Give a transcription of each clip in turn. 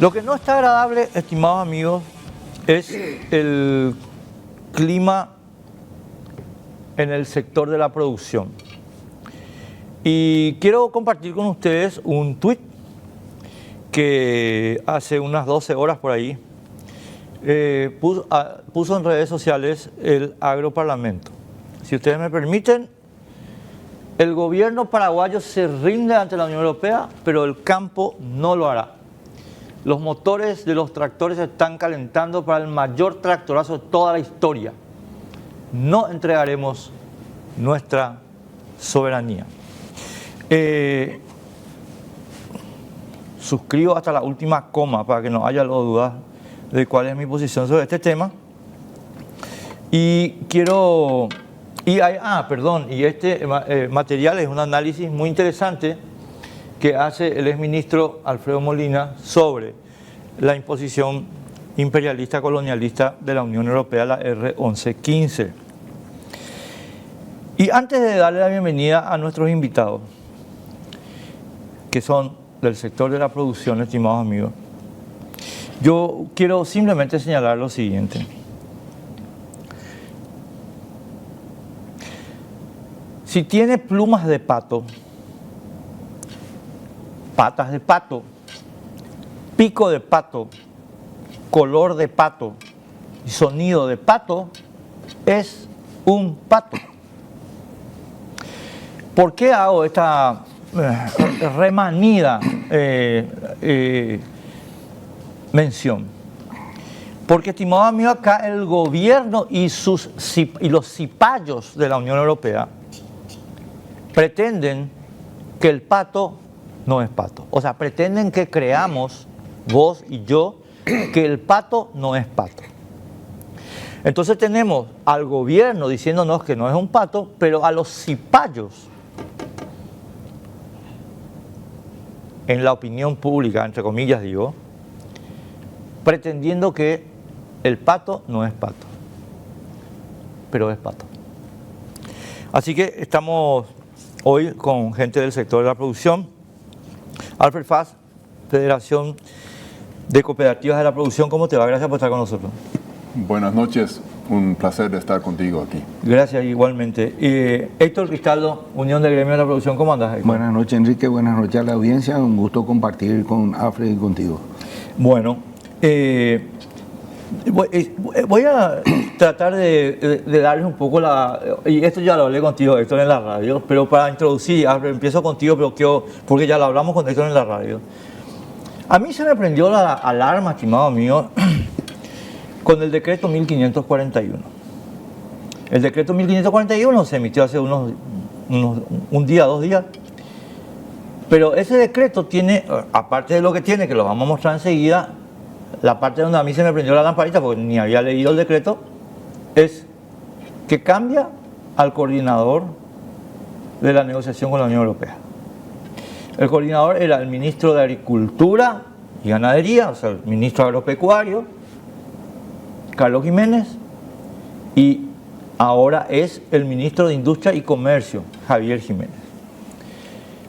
Lo que no está agradable, estimados amigos, es el clima en el sector de la producción. Y quiero compartir con ustedes un tuit que hace unas 12 horas por ahí puso en redes sociales el Agroparlamento. Si ustedes me permiten, el gobierno paraguayo se rinde ante la Unión Europea, pero el campo no lo hará. Los motores de los tractores se están calentando para el mayor tractorazo de toda la historia. No entregaremos nuestra soberanía. Suscribo hasta la última coma para que no haya dudas de cuál es mi posición sobre este tema. Y quiero... Y este material es un análisis muy interesante que hace el exministro Alfredo Molina sobre la imposición imperialista colonialista de la Unión Europea, la R1115. Y antes de darle la bienvenida a nuestros invitados, que son del sector de la producción, estimados amigos, yo quiero simplemente señalar lo siguiente. Si tiene plumas de pato, patas de pato, pico de pato, color de pato y sonido de pato, es un pato. ¿Por qué hago esta remanida mención? Porque, estimado amigo, acá el gobierno y los cipayos de la Unión Europea pretenden que el pato no es pato. O sea, pretenden que creamos, vos y yo, que el pato no es pato. Entonces tenemos al gobierno diciéndonos que no es un pato, pero a los cipayos, en la opinión pública, entre comillas digo, pretendiendo que el pato no es pato, pero es pato. Así que estamos hoy con gente del sector de la producción. Alfred Faz, Federación de Cooperativas de la Producción, ¿cómo te va? Gracias por estar con nosotros. Buenas noches, un placer de estar contigo aquí. Gracias, igualmente. Héctor Cristaldo, Unión de Gremios de la Producción, ¿cómo andas, Héctor? Buenas noches, Enrique, buenas noches a la audiencia, un gusto compartir con Alfred y contigo. Bueno, voy a tratar de darles un poco y esto ya lo hablé contigo, Héctor, en la radio, pero para introducir, empiezo contigo, pero porque ya lo hablamos con Héctor en la radio. A mí se me prendió la alarma, estimado mío, con el decreto 1541. El decreto 1541 se emitió hace un día, 2 días, pero ese decreto tiene, aparte de lo que tiene, que lo vamos a mostrar enseguida, la parte donde a mí se me prendió la lamparita, porque ni había leído el decreto, es que cambia al coordinador de la negociación con la Unión Europea. El coordinador era el ministro de Agricultura y Ganadería, o sea, el ministro agropecuario, Carlos Jiménez, y ahora es el ministro de Industria y Comercio, Javier Jiménez.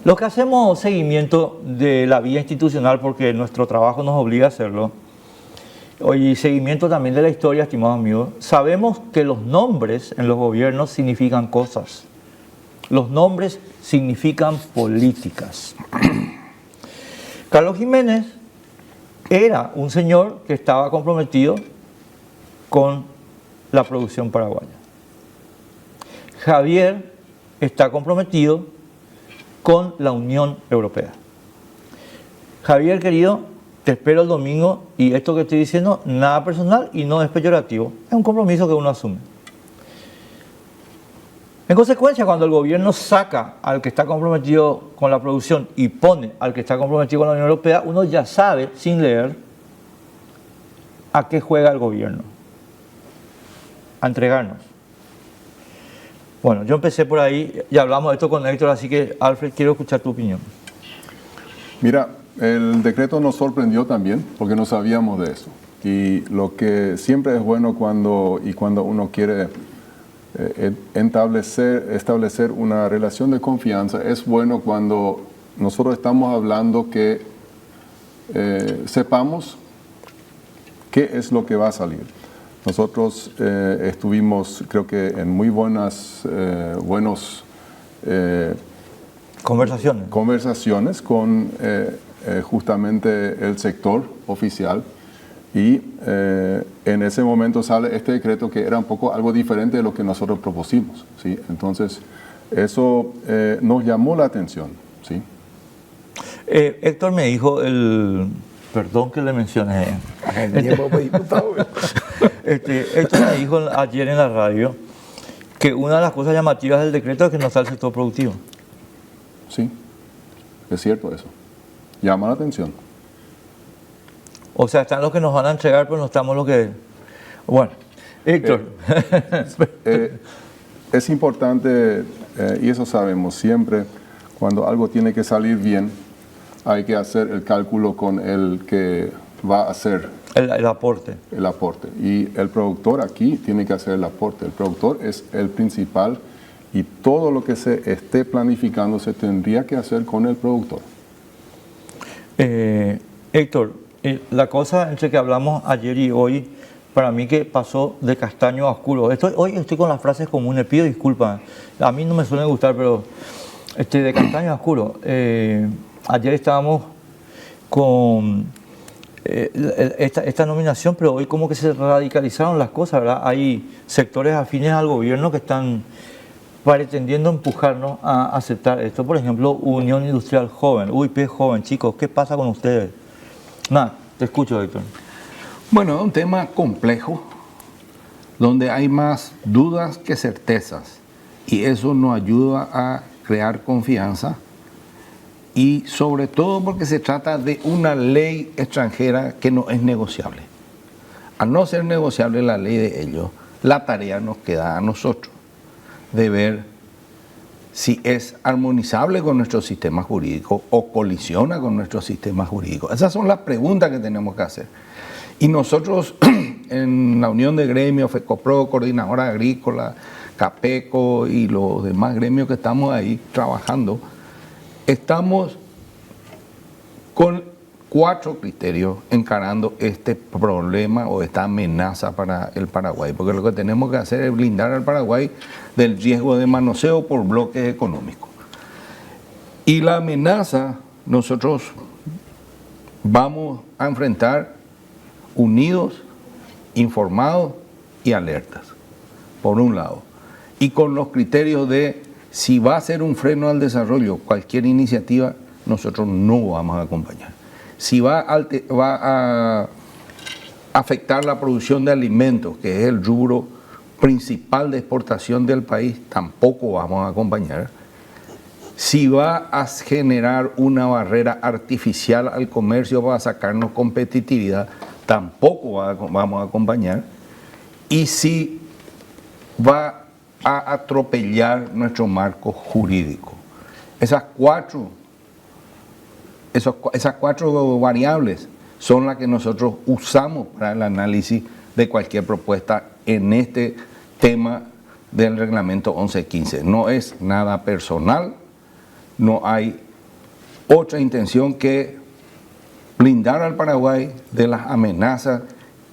Los que hacemos seguimiento de la vía institucional, porque nuestro trabajo nos obliga a hacerlo, y seguimiento también de la historia, estimados amigos, sabemos que los nombres en los gobiernos significan cosas. Los nombres significan políticas. Carlos Jiménez era un señor que estaba comprometido con la producción paraguaya. Javier está comprometido con la Unión Europea. Javier, querido, te espero el domingo y esto que estoy diciendo, nada personal y no es peyorativo, es un compromiso que uno asume. En consecuencia, cuando el gobierno saca al que está comprometido con la producción y pone al que está comprometido con la Unión Europea, uno ya sabe, sin leer, a qué juega el gobierno. A entregarnos. Bueno, yo empecé por ahí, ya hablamos de esto con Héctor, así que, Alfred, quiero escuchar tu opinión. Mira, el decreto nos sorprendió también, porque no sabíamos de eso. Y lo que siempre es bueno cuando uno quiere establecer una relación de confianza, es bueno cuando nosotros estamos hablando que sepamos qué es lo que va a salir. Nosotros estuvimos, creo que en muy buenos conversaciones con justamente el sector oficial, y en ese momento sale este decreto que era un poco algo diferente de lo que nosotros propusimos, ¿sí? Entonces, eso nos llamó la atención, ¿sí? Héctor me dijo, perdón que le mencioné, Héctor me dijo ayer en la radio que una de las cosas llamativas del decreto es que no está el sector productivo. Sí, es cierto eso. Llama la atención. O sea, están los que nos van a entregar, pero no estamos los que... Bueno, Héctor. Es importante, y eso sabemos siempre, cuando algo tiene que salir bien, hay que hacer el cálculo con el que va a hacer el aporte. El aporte. Y el productor aquí tiene que hacer el aporte. El productor es el principal, y todo lo que se esté planificando se tendría que hacer con el productor. Héctor, la cosa entre que hablamos ayer y hoy, para mí que pasó de castaño a oscuro. Hoy estoy con las frases comunes, pido disculpas. A mí no me suelen gustar, pero de castaño a oscuro. Ayer estábamos con esta nominación, pero hoy como que se radicalizaron las cosas, ¿verdad? Hay sectores afines al gobierno que están pretendiendo empujarnos a aceptar esto. Por ejemplo, Unión Industrial Joven, UIP Joven. Chicos, ¿qué pasa con ustedes? Nada, te escucho, Héctor. Bueno, es un tema complejo, donde hay más dudas que certezas, y eso nos ayuda a crear confianza, y sobre todo porque se trata de una ley extranjera que no es negociable. Al no ser negociable la ley de ellos, la tarea nos queda a nosotros de ver si es armonizable con nuestro sistema jurídico o colisiona con nuestro sistema jurídico. Esas son las preguntas que tenemos que hacer. Y nosotros en la Unión de Gremios, FECOPRO, Coordinadora Agrícola, CAPECO y los demás gremios que estamos ahí trabajando, estamos con 4 criterios encarando este problema o esta amenaza para el Paraguay, porque lo que tenemos que hacer es blindar al Paraguay del riesgo de manoseo por bloques económicos. Y la amenaza nosotros vamos a enfrentar unidos, informados y alertas, por un lado, y con los criterios de si va a ser un freno al desarrollo cualquier iniciativa, nosotros no vamos a acompañar. Si va a afectar la producción de alimentos, que es el rubro principal de exportación del país, tampoco vamos a acompañar. Si va a generar una barrera artificial al comercio para sacarnos competitividad, tampoco vamos a acompañar. Y si va a atropellar nuestro marco jurídico. Esas cuatro variables son las que nosotros usamos para el análisis de cualquier propuesta en este tema del reglamento 1115. No es nada personal, no hay otra intención que blindar al Paraguay de las amenazas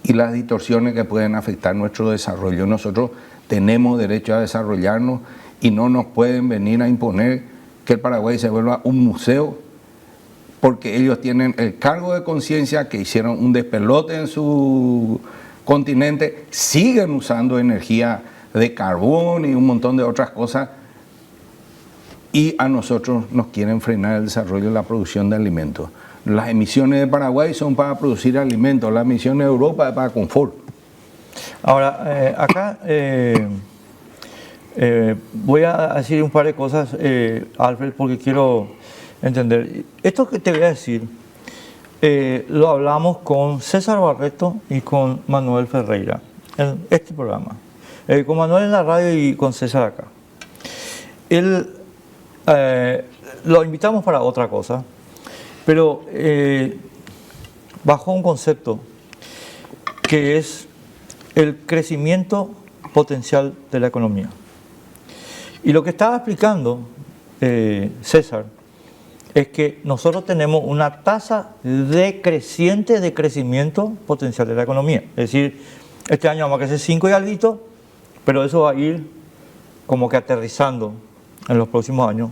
y las distorsiones que pueden afectar nuestro desarrollo. Nosotros tenemos derecho a desarrollarnos y no nos pueden venir a imponer que el Paraguay se vuelva un museo, porque ellos tienen el cargo de conciencia que hicieron un despelote en su continente, siguen usando energía de carbón y un montón de otras cosas, y a nosotros nos quieren frenar el desarrollo de la producción de alimentos. Las emisiones de Paraguay son para producir alimentos, las emisiones de Europa es para confort. Ahora, acá voy a decir un par de cosas, Alfred, porque quiero entender. Esto que te voy a decir, lo hablamos con César Barreto y con Manuel Ferreira en este programa. Con Manuel en la radio y con César acá. Lo invitamos para otra cosa, pero bajo un concepto que es el crecimiento potencial de la economía. Y lo que estaba explicando César es que nosotros tenemos una tasa decreciente de crecimiento potencial de la economía. Es decir, este año vamos a crecer 5 y algo, pero eso va a ir como que aterrizando en los próximos años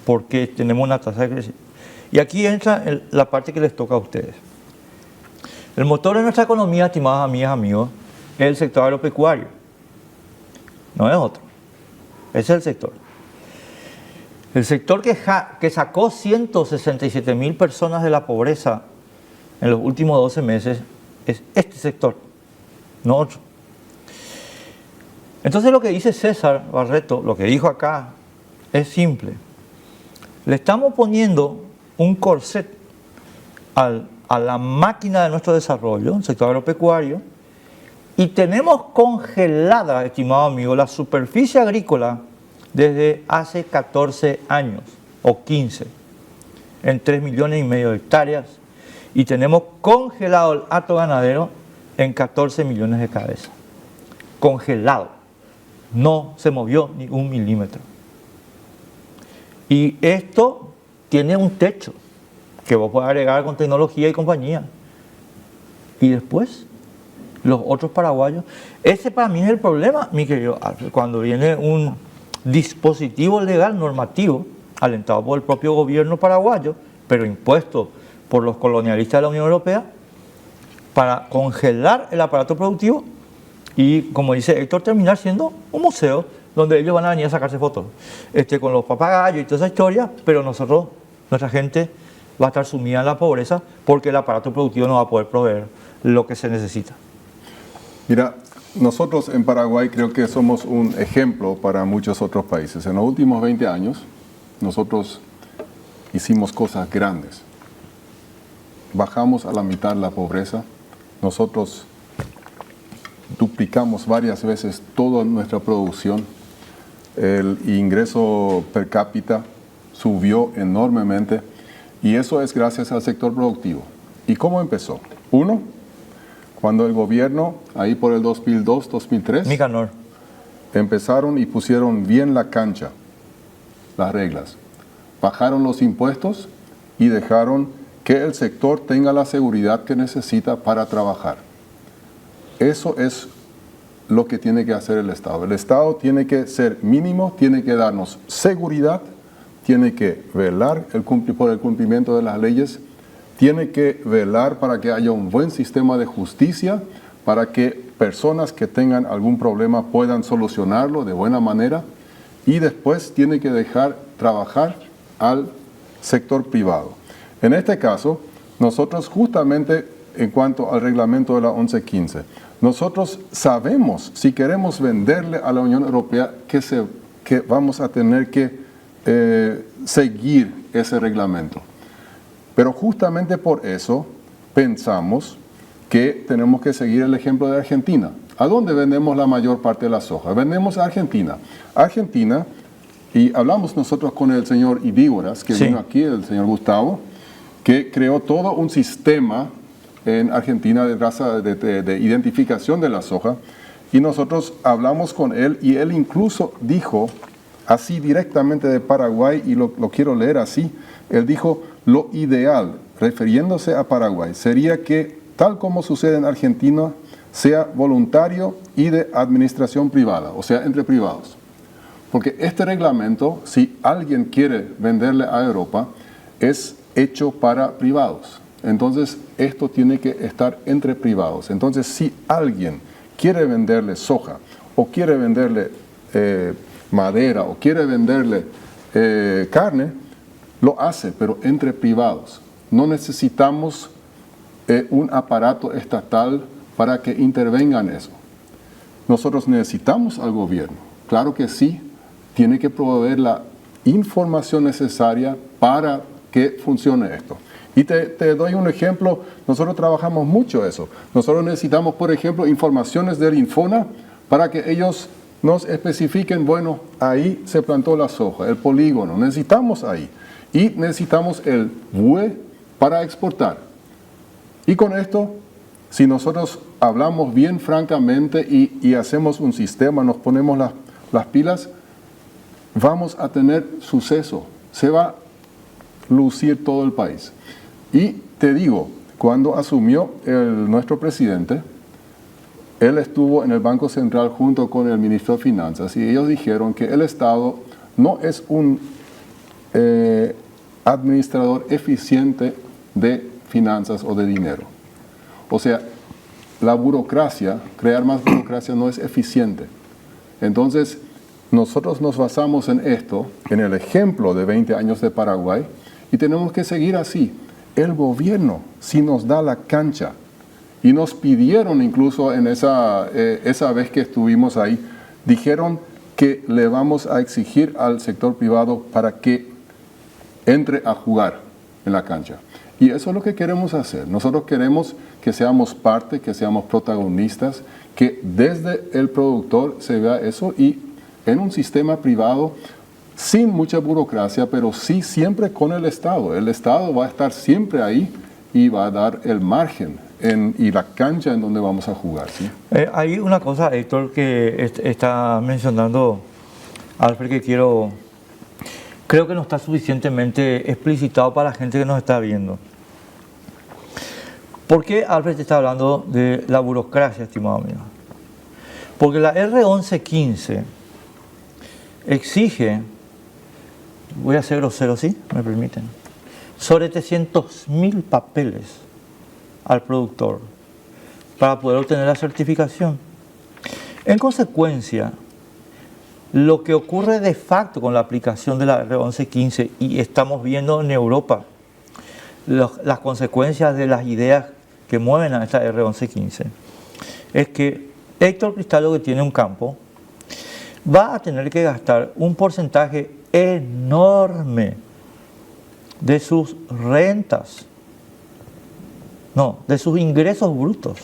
porque tenemos una tasa de crecimiento. Y aquí entra la parte que les toca a ustedes. El motor de nuestra economía, estimadas amigas, amigos, es el sector agropecuario. No es otro. Ese es el sector. El sector que sacó 167.000 personas de la pobreza en los últimos 12 meses es este sector, no otro. Entonces lo que dice César Barreto, lo que dijo acá, es simple. Le estamos poniendo un corset a la máquina de nuestro desarrollo, el sector agropecuario, y tenemos congelada, estimado amigo, la superficie agrícola desde hace 14 años o 15, en 3,5 millones de hectáreas, y tenemos congelado el hato ganadero en 14 millones de cabezas. Congelado. No se movió ni 1 milímetro. Y esto tiene un techo que vos podés agregar con tecnología y compañía. Y después, los otros paraguayos. Ese para mí es el problema, mi querido Alfred, cuando viene un dispositivo legal normativo, alentado por el propio gobierno paraguayo, pero impuesto por los colonialistas de la Unión Europea, para congelar el aparato productivo y, como dice Héctor, terminar siendo un museo donde ellos van a venir a sacarse fotos con los papagayos y toda esa historia, pero nosotros, nuestra gente, va a estar sumida en la pobreza porque el aparato productivo no va a poder proveer lo que se necesita. Mira, nosotros en Paraguay creo que somos un ejemplo para muchos otros países. En los últimos 20 años, nosotros hicimos cosas grandes. Bajamos a la mitad la pobreza. Nosotros duplicamos varias veces toda nuestra producción. El ingreso per cápita subió enormemente y eso es gracias al sector productivo. ¿Y cómo empezó? Uno, cuando el gobierno, ahí por el 2002, 2003, Nicanor, empezaron y pusieron bien la cancha, las reglas. Bajaron los impuestos y dejaron que el sector tenga la seguridad que necesita para trabajar. Eso es lo que tiene que hacer el Estado. El Estado tiene que ser mínimo, tiene que darnos seguridad, tiene que velar por el cumplimiento de las leyes, tiene que velar para que haya un buen sistema de justicia, para que personas que tengan algún problema puedan solucionarlo de buena manera, y después tiene que dejar trabajar al sector privado. En este caso, nosotros justamente en cuanto al reglamento de la 1115, nosotros sabemos, si queremos venderle a la Unión Europea, que vamos a tener que seguir ese reglamento. Pero justamente por eso pensamos que tenemos que seguir el ejemplo de Argentina. ¿A dónde vendemos la mayor parte de la soja? Vendemos a Argentina. Argentina, y hablamos nosotros con el señor Ibígoras, que vino aquí, el señor Gustavo, que creó todo un sistema en Argentina de identificación de la soja, y nosotros hablamos con él y él incluso dijo, así directamente de Paraguay, y lo quiero leer así, él dijo, lo ideal, refiriéndose a Paraguay, sería que, tal como sucede en Argentina, sea voluntario y de administración privada, o sea, entre privados. Porque este reglamento, si alguien quiere venderle a Europa, es hecho para privados. Entonces, esto tiene que estar entre privados. Entonces, si alguien quiere venderle soja, o quiere venderle madera, o quiere venderle carne, lo hace, pero entre privados. No necesitamos un aparato estatal para que intervenga en eso. Nosotros necesitamos al gobierno. Claro que sí, tiene que proveer la información necesaria para que funcione esto. Y te doy un ejemplo, nosotros trabajamos mucho eso. Nosotros necesitamos, por ejemplo, informaciones del Infona para que ellos nos especifiquen, bueno, ahí se plantó la soja, el polígono, necesitamos ahí. Y necesitamos el BUE para exportar. Y con esto, si nosotros hablamos bien francamente y hacemos un sistema, nos ponemos las pilas, vamos a tener suceso. lucir todo el país. Y te digo, cuando asumió nuestro presidente, él estuvo en el Banco Central junto con el ministro de Finanzas y ellos dijeron que el Estado no es un administrador eficiente de finanzas o de dinero. O sea, la burocracia, crear más burocracia no es eficiente. Entonces, nosotros nos basamos en esto, en el ejemplo de 20 años de Paraguay, y tenemos que seguir así. El gobierno sí nos da la cancha. Y nos pidieron incluso en esa vez que estuvimos ahí, dijeron que le vamos a exigir al sector privado para que entre a jugar en la cancha. Y eso es lo que queremos hacer. Nosotros queremos que seamos parte, que seamos protagonistas, que desde el productor se vea eso y en un sistema privado sin mucha burocracia, pero sí siempre con el Estado. El Estado va a estar siempre ahí y va a dar el margen y la cancha en donde vamos a jugar. ¿Sí? Hay una cosa, Héctor, que está mencionando Alfred, que creo que no está suficientemente explicitado para la gente que nos está viendo. ¿Por qué Alfred está hablando de la burocracia, estimado amigo? Porque la R1115 exige, voy a ser grosero, ¿sí? ¿Me permiten? Sobre 300.000 papeles al productor para poder obtener la certificación. En consecuencia, lo que ocurre de facto con la aplicación de la R1115, y estamos viendo en Europa las consecuencias de las ideas que mueven a esta R1115, es que Héctor Cristaldo, que tiene un campo, va a tener que gastar un porcentaje enorme de sus rentas, no, de sus ingresos brutos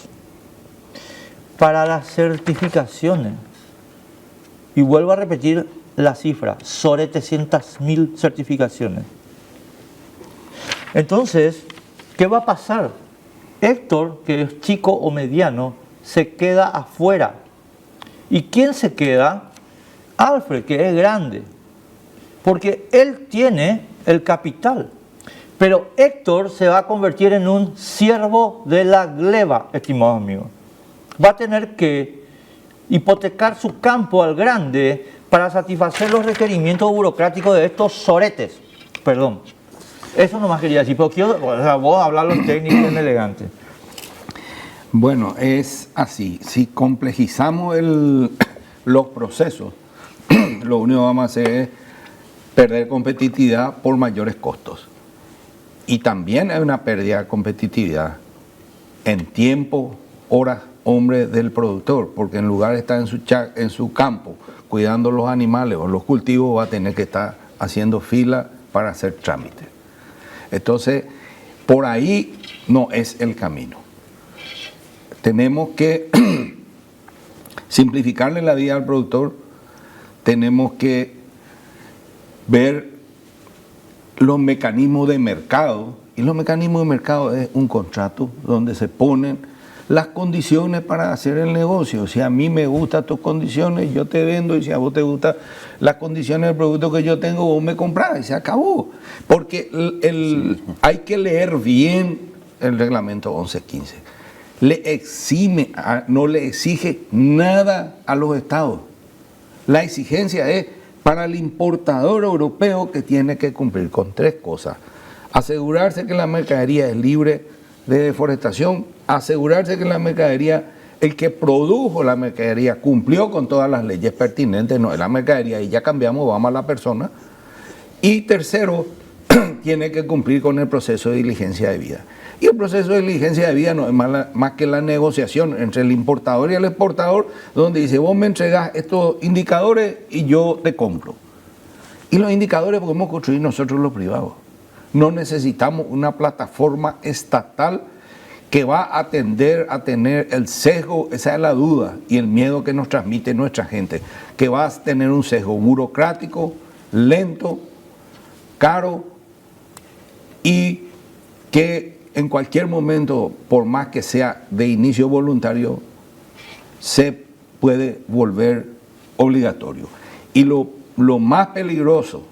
para las certificaciones. Y vuelvo a repetir la cifra, sobre 300.000 certificaciones. Entonces, ¿qué va a pasar? Héctor, que es chico o mediano, se queda afuera. ¿Y quién se queda? Alfred, que es grande. Porque él tiene el capital. Pero Héctor se va a convertir en un siervo de la gleba, estimado amigo. Va a tener que hipotecar su campo al grande para satisfacer los requerimientos burocráticos de estos soretes. Perdón. Eso nomás quería decir, pero quiero, vos hablarlo en técnico y en elegante. Bueno, es así. Si complejizamos los procesos, lo único que vamos a hacer es perder competitividad por mayores costos. Y también hay una pérdida de competitividad en tiempo, horas, hombres del productor, porque en lugar de estar en su campo cuidando los animales o los cultivos, va a tener que estar haciendo fila para hacer trámites. Entonces, por ahí no es el camino. Tenemos que simplificarle la vida al productor, tenemos que ver los mecanismos de mercado, y los mecanismos de mercado es un contrato donde se ponen las condiciones para hacer el negocio. Si a mí me gustan tus condiciones, yo te vendo, y si a vos te gustan las condiciones del producto que yo tengo, vos me comprás, y se acabó. Porque hay que leer bien el reglamento 1115. No le exige nada a los estados. La exigencia es para el importador europeo, que tiene que cumplir con 3 cosas: asegurarse que la mercadería es libre de deforestación, asegurarse que la mercadería, el que produjo la mercadería cumplió con todas las leyes pertinentes, no es la mercadería y ya cambiamos, vamos a la persona, y tercero, tiene que cumplir con el proceso de diligencia de vida. Y el proceso de diligencia de vida no es más que la negociación entre el importador y el exportador, donde dice, vos me entregás estos indicadores y yo te compro. Y los indicadores podemos construir nosotros los privados. No necesitamos una plataforma estatal que va a tender a tener el sesgo, esa es la duda y el miedo que nos transmite nuestra gente, que va a tener un sesgo burocrático, lento, caro, y que en cualquier momento, por más que sea de inicio voluntario, se puede volver obligatorio. Y lo más peligroso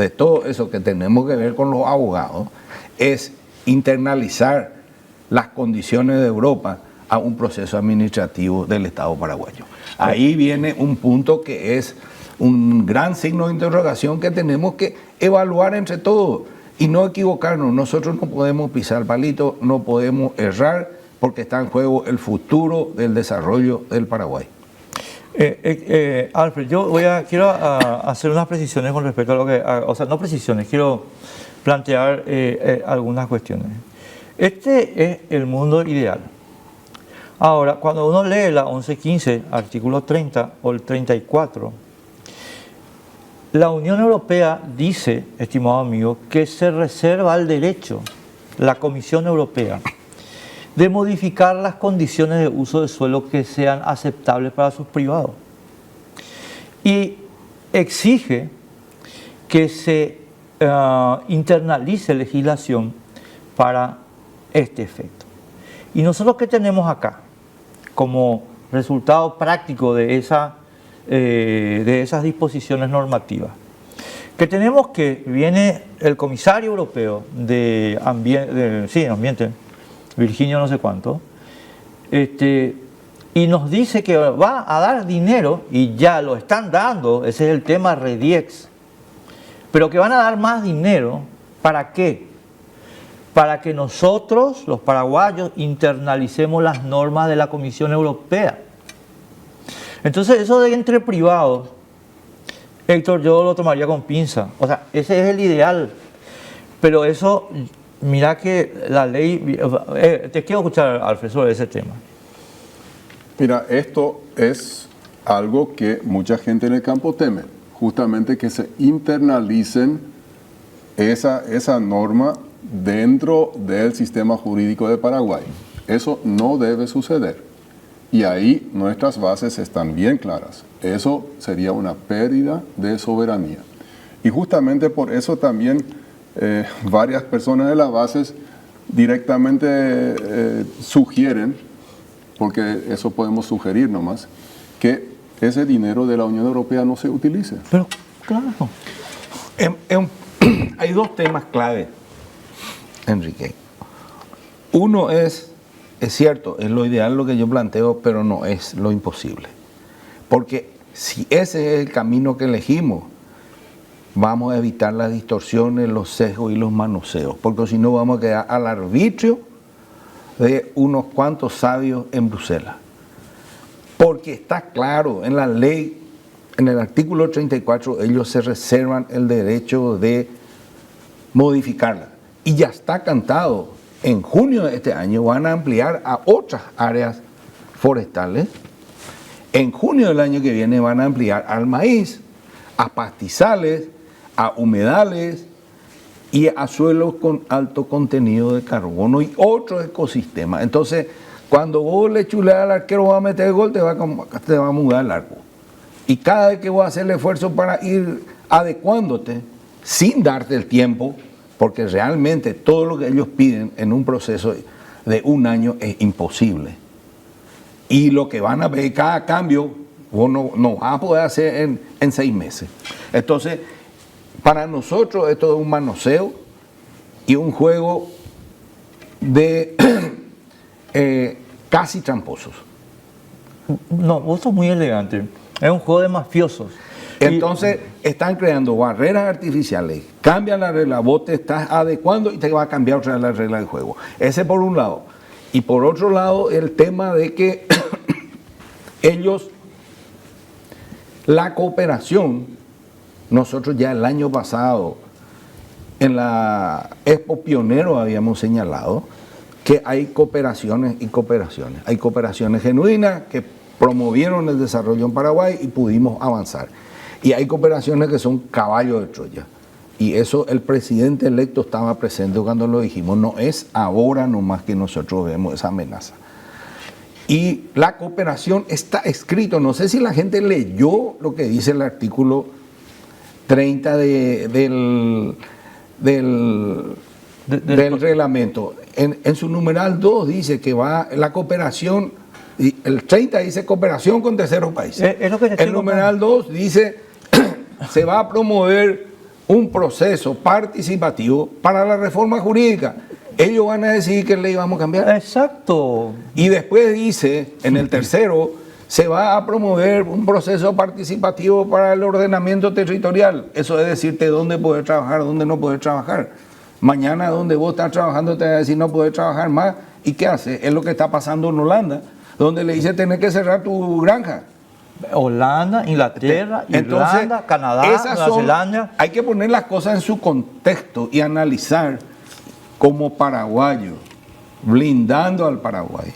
de todo eso que tenemos que ver con los abogados es internalizar las condiciones de Europa a un proceso administrativo del Estado paraguayo. Ahí viene un punto que es un gran signo de interrogación que tenemos que evaluar entre todos y no equivocarnos. Nosotros no podemos pisar palito, no podemos errar, porque está en juego el futuro del desarrollo del Paraguay. Alfred, quiero hacer unas precisiones con respecto a lo que, o sea, no precisiones, quiero plantear algunas cuestiones. Este es el mundo ideal. Ahora, cuando uno lee la 1115, artículo 30 o el 34, la Unión Europea dice, estimado amigo, que se reserva el derecho, la Comisión Europea, de modificar las condiciones de uso del suelo que sean aceptables para sus privados. Y exige que se internalice legislación para este efecto. Y nosotros, ¿qué tenemos acá como resultado práctico de esas disposiciones normativas? Que tenemos que viene el comisario europeo de ambiente, Virginio no sé cuánto, y nos dice que va a dar dinero, y ya lo están dando, ese es el tema REDIEX, pero que van a dar más dinero, ¿para qué? Para que nosotros, los paraguayos, internalicemos las normas de la Comisión Europea. Entonces, eso de entre privados, Héctor, yo lo tomaría con pinza. O sea, ese es el ideal. Pero eso, mira que la ley... te quiero escuchar, Alfred, sobre ese tema. Mira, esto es algo que mucha gente en el campo teme. Justamente que se internalicen esa norma dentro del sistema jurídico de Paraguay. Eso no debe suceder. Y ahí nuestras bases están bien claras. Eso sería una pérdida de soberanía. Y justamente por eso también varias personas de las bases directamente sugieren, porque eso podemos sugerir nomás, que ese dinero de la Unión Europea no se utilice. Pero, claro. Hay dos temas clave, Enrique. Uno es cierto, es lo ideal lo que yo planteo, pero no es lo imposible. Porque si ese es el camino que elegimos, vamos a evitar las distorsiones, los sesgos y los manoseos, porque si no vamos a quedar al arbitrio de unos cuantos sabios en Bruselas. Porque está claro en la ley, en el artículo 34, ellos se reservan el derecho de modificarla. Y ya está cantado, en junio de este año van a ampliar a otras áreas forestales. En junio del año que viene van a ampliar al maíz, a pastizales, a humedales y a suelos con alto contenido de carbono y otros ecosistemas. Entonces, cuando vos le chuleas al arquero, vas a meter el gol, te va a mudar el arco. Y cada vez que vos haces el esfuerzo para ir adecuándote, sin darte el tiempo, porque realmente todo lo que ellos piden en un proceso de un año es imposible. Y lo que van a ver, cada cambio, vos no vas a poder hacer en 6 meses. Entonces, para nosotros esto es un manoseo y un juego de casi tramposos. No, vos sos muy elegante. Es un juego de mafiosos. Entonces, están creando barreras artificiales, cambian la regla, vos te estás adecuando y te va a cambiar otra vez la regla del juego. Ese por un lado. Y por otro lado, el tema de que ellos, la cooperación, nosotros ya el año pasado, en la Expo Pionero habíamos señalado que hay cooperaciones y cooperaciones. Hay cooperaciones genuinas que promovieron el desarrollo en Paraguay y pudimos avanzar. Y hay cooperaciones que son caballos de Troya. Y eso el presidente electo estaba presente cuando lo dijimos. No es ahora nomás que nosotros vemos esa amenaza. Y la cooperación está escrito. No sé si la gente leyó lo que dice el artículo 30 del reglamento. En su numeral 2 dice que va la cooperación, y el 30 dice cooperación con terceros países. Es lo que el numeral 2 dice se va a promover un proceso participativo para la reforma jurídica. Ellos van a decidir qué ley vamos a cambiar. Exacto. Y después dice, en el tercero, se va a promover un proceso participativo para el ordenamiento territorial. Eso es decirte dónde poder trabajar, dónde no poder trabajar. Mañana donde vos estás trabajando te va a decir no poder trabajar más. ¿Y qué hace? Es lo que está pasando en Holanda, donde le dice tenés que cerrar tu granja. Holanda, Inglaterra, Irlanda, Canadá, Nueva Zelanda. Hay que poner las cosas en su contexto y analizar como paraguayo, blindando al Paraguay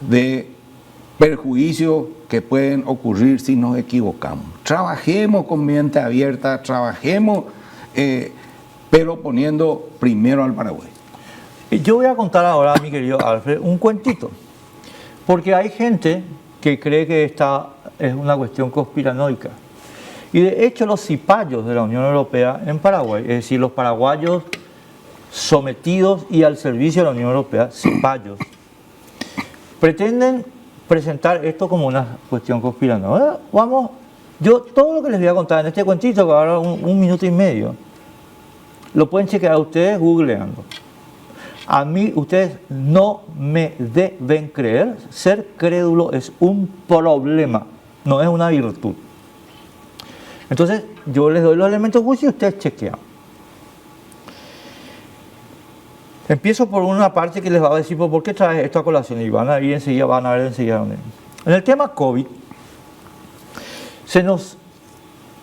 de perjuicios que pueden ocurrir si nos equivocamos. Trabajemos con mente abierta, trabajemos, pero poniendo primero al Paraguay. Yo voy a contar ahora, mi querido Alfred, un cuentito, porque hay gente que cree que esta es una cuestión conspiranoica. Y de hecho los cipayos de la Unión Europea en Paraguay, es decir, los paraguayos sometidos y al servicio de la Unión Europea, cipayos, pretenden presentar esto como una cuestión conspiranoica. Vamos, yo todo lo que les voy a contar en este cuentito, que ahora un minuto y medio, lo pueden chequear ustedes googleando. A mí ustedes no me deben creer. Ser crédulo es un problema, no es una virtud. Entonces yo les doy los elementos de juicio y ustedes chequean. Empiezo por una parte que les va a decir por qué trae esto a colación y van a ver enseguida dónde. En el tema COVID se nos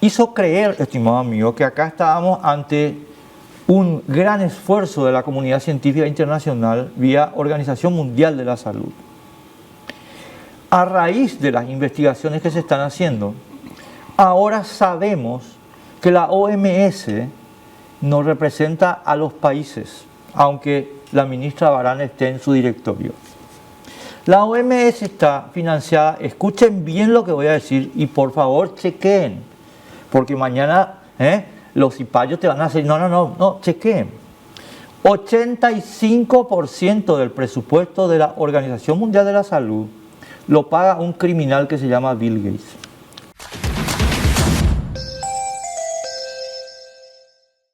hizo creer, estimado amigo, que acá estábamos ante un gran esfuerzo de la comunidad científica internacional vía Organización Mundial de la Salud. A raíz de las investigaciones que se están haciendo, ahora sabemos que la OMS no representa a los países, aunque la ministra Barán esté en su directorio. La OMS está financiada, escuchen bien lo que voy a decir y por favor chequeen, porque mañana los cipayos te van a decir, no, chequeen. 85% del presupuesto de la Organización Mundial de la Salud lo paga un criminal que se llama Bill Gates.